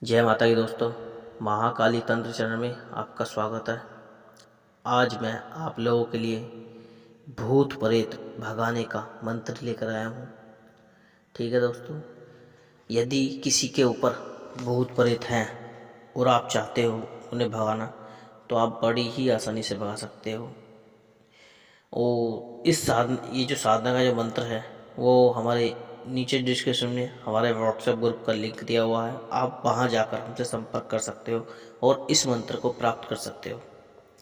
जय माता की दोस्तों। महाकाली तंत्र चैनल में आपका स्वागत है। आज मैं आप लोगों के लिए भूत प्रेत भगाने का मंत्र लेकर आया हूँ। ठीक है दोस्तों, यदि किसी के ऊपर भूत प्रेत हैं और आप चाहते हो उन्हें भगाना तो आप बड़ी ही आसानी से भगा सकते हो। और ये जो साधना का जो मंत्र है वो हमारे नीचे डिस्क्रिप्शन में हमारे व्हाट्सएप ग्रुप का लिंक दिया हुआ है। आप वहां जाकर हमसे संपर्क कर सकते हो और इस मंत्र को प्राप्त कर सकते हो।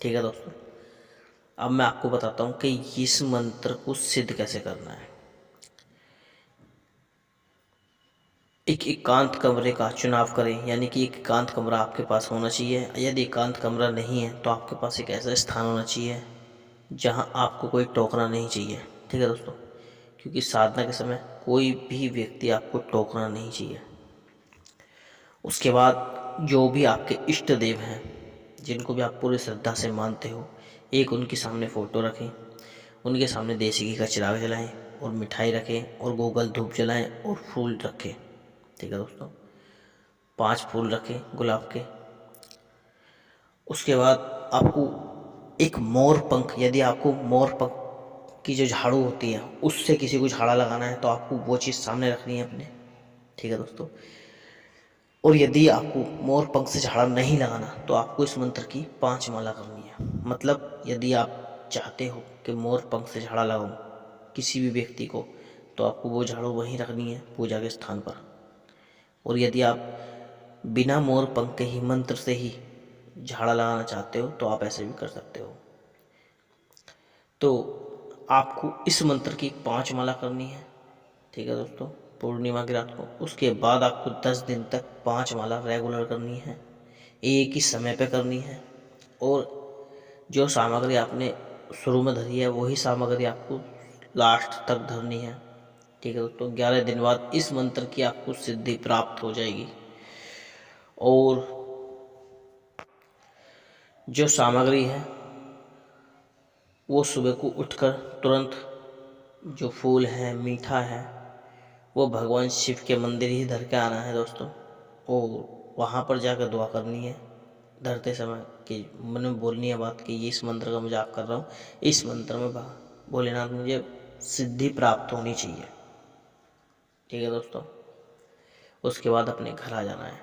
ठीक है दोस्तों, अब मैं आपको बताता हूँ कि इस मंत्र को सिद्ध कैसे करना है। एक एकांत कमरे का चुनाव करें, यानी कि एक एकांत कमरा आपके पास होना चाहिए। यदि एकांत कमरा नहीं है तो आपके पास एक ऐसा स्थान होना चाहिए जहां आपको कोई टोकना नहीं चाहिए। ठीक है दोस्तों, क्योंकि साधना के समय कोई भी व्यक्ति आपको टोकना नहीं चाहिए। उसके बाद जो भी आपके इष्ट देव हैं, जिनको भी आप पूरी श्रद्धा से मानते हो, एक उनके सामने फ़ोटो रखें, उनके सामने देसी घी का चिराग जलाएं और मिठाई रखें और गोगल धूप जलाएं और फूल रखें। ठीक है दोस्तों, 5 फूल रखें गुलाब के। उसके बाद आपको एक मोर पंख, यदि आपको मोर पंख की जो झाड़ू होती है उससे किसी को झाड़ा लगाना है तो आपको वो चीज़ सामने रखनी है अपने। ठीक है दोस्तों, और यदि आपको मोर पंख से झाड़ा नहीं लगाना तो आपको इस मंत्र की 5 माला करनी है। मतलब यदि आप चाहते हो कि मोर पंख से झाड़ा लगाऊं किसी भी व्यक्ति को तो आपको वो झाड़ू वहीं रखनी है पूजा के स्थान पर। और यदि आप बिना मोर पंख के ही मंत्र से ही झाड़ा लगाना चाहते हो तो आप ऐसे भी कर सकते हो। तो आपको इस मंत्र की 5 माला करनी है। ठीक है दोस्तों, पूर्णिमा की रात को। उसके बाद आपको 10 दिन तक 5 माला रेगुलर करनी है, एक ही समय पे करनी है। और जो सामग्री आपने शुरू में धरी है वही सामग्री आपको लास्ट तक धरनी है। ठीक है दोस्तों, 11 दिन बाद इस मंत्र की आपको सिद्धि प्राप्त हो जाएगी। और जो सामग्री है वो सुबह को उठकर तुरंत जो फूल है, मीठा है, वो भगवान शिव के मंदिर ही धर के आना है दोस्तों। और वहाँ पर जाकर दुआ करनी है धरते समय कि मन में बोलनी है बात कि ये इस मंत्र का मैं जाप कर रहा हूँ, इस मंत्र में भोलेनाथ मुझे सिद्धि प्राप्त होनी चाहिए। ठीक है दोस्तों, उसके बाद अपने घर आ जाना है।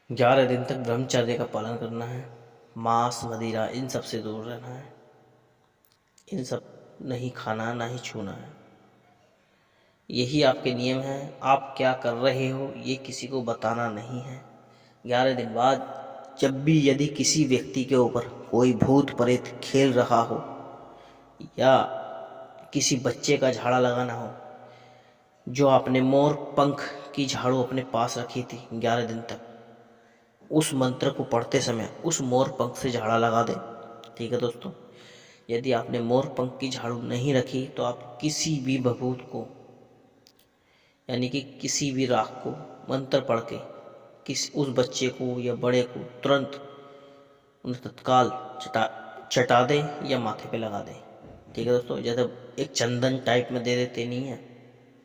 11 दिन तक ब्रह्मचर्य का पालन करना है, मांस मदिरा इन सब से दूर रहना है, इन सब नहीं खाना ना ही छूना है। यही आपके नियम हैं। आप क्या कर रहे हो ये किसी को बताना नहीं है। 11 दिन बाद जब भी यदि किसी व्यक्ति के ऊपर कोई भूत प्रेत खेल रहा हो या किसी बच्चे का झाड़ा लगाना हो, जो आपने मोर पंख की झाड़ू अपने पास रखी थी 11 दिन तक, उस मंत्र को पढ़ते समय उस मोर पंख से झाड़ा लगा दे। ठीक है दोस्तों, यदि आपने मोर पंख की झाड़ू नहीं रखी तो आप किसी भी भभूत को, यानी कि किसी भी राख को मंत्र पढ़ के किसी उस बच्चे को या बड़े को तुरंत उन्हें तत्काल चटा दें या माथे पे लगा दें। ठीक है दोस्तों, जैसे एक चंदन टाइप में दे देते नहीं है,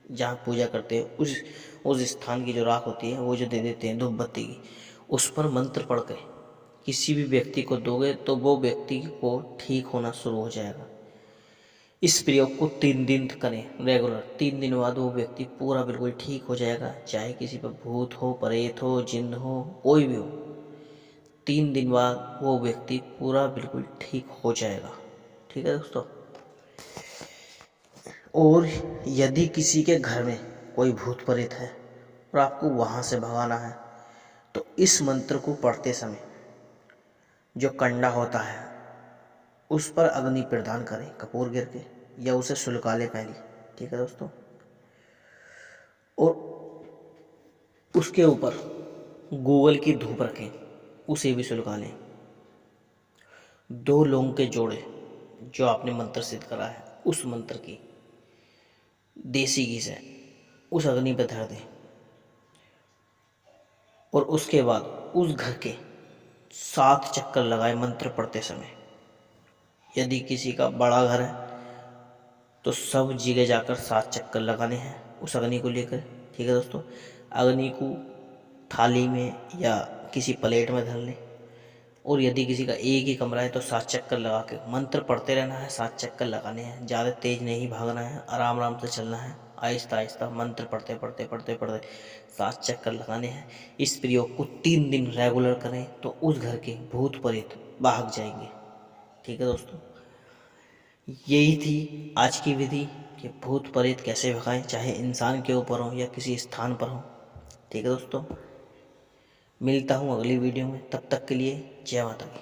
जहाँ पूजा करते हैं उस स्थान की जो राख होती है वो जो दे देते हैं धूप बत्ती की, उस पर मंत्र पढ़ के किसी भी व्यक्ति को दोगे तो वो व्यक्ति को ठीक होना शुरू हो जाएगा। इस प्रयोग को 3 दिन करें रेगुलर। 3 दिन बाद वो व्यक्ति पूरा बिल्कुल ठीक हो जाएगा, चाहे किसी पर भूत हो, प्रेत हो, जिन्न हो, कोई भी हो। 3 दिन बाद वो व्यक्ति पूरा बिल्कुल ठीक हो जाएगा। ठीक है दोस्तों, और यदि किसी के घर में कोई भूत प्रेत है और आपको वहाँ से भगाना है तो इस मंत्र को पढ़ते समय जो कंडा होता है उस पर अग्नि प्रदान करें कपूर गिर के, या उसे सुलगा ले पहले। ठीक है दोस्तों, और उसके ऊपर गूगल की धूप रखें, उसे भी सुलगा लें। 2 लौंग के जोड़े जो आपने मंत्र सिद्ध करा है उस मंत्र की देसी घी से उस अग्नि पर धर दें। और उसके बाद उस घर के 7 चक्कर लगाए मंत्र पढ़ते समय। यदि किसी का बड़ा घर है तो सब जगह जाकर 7 चक्कर लगाने हैं उस अग्नि को लेकर। ठीक है दोस्तों, अग्नि को थाली में या किसी प्लेट में धर लें। और यदि किसी का एक ही कमरा है तो 7 चक्कर लगा के मंत्र पढ़ते रहना है। 7 चक्कर लगाने हैं, ज़्यादा तेज नहीं भागना है, आराम आराम से चलना है, आहिस्ता आहिस्ता मंत्र पढ़ते पढ़ते पढ़ते पढ़ते 7 चक्कर लगाने हैं। इस प्रयोग को 3 दिन रेगुलर करें तो उस घर के भूत प्रेत भाग जाएंगे। ठीक है दोस्तों, यही थी आज की विधि कि भूत प्रेत कैसे भगाएं, चाहे इंसान के ऊपर हो या किसी स्थान पर हो। ठीक है दोस्तों, मिलता हूँ अगली वीडियो में, तब तक के लिए जय माता की।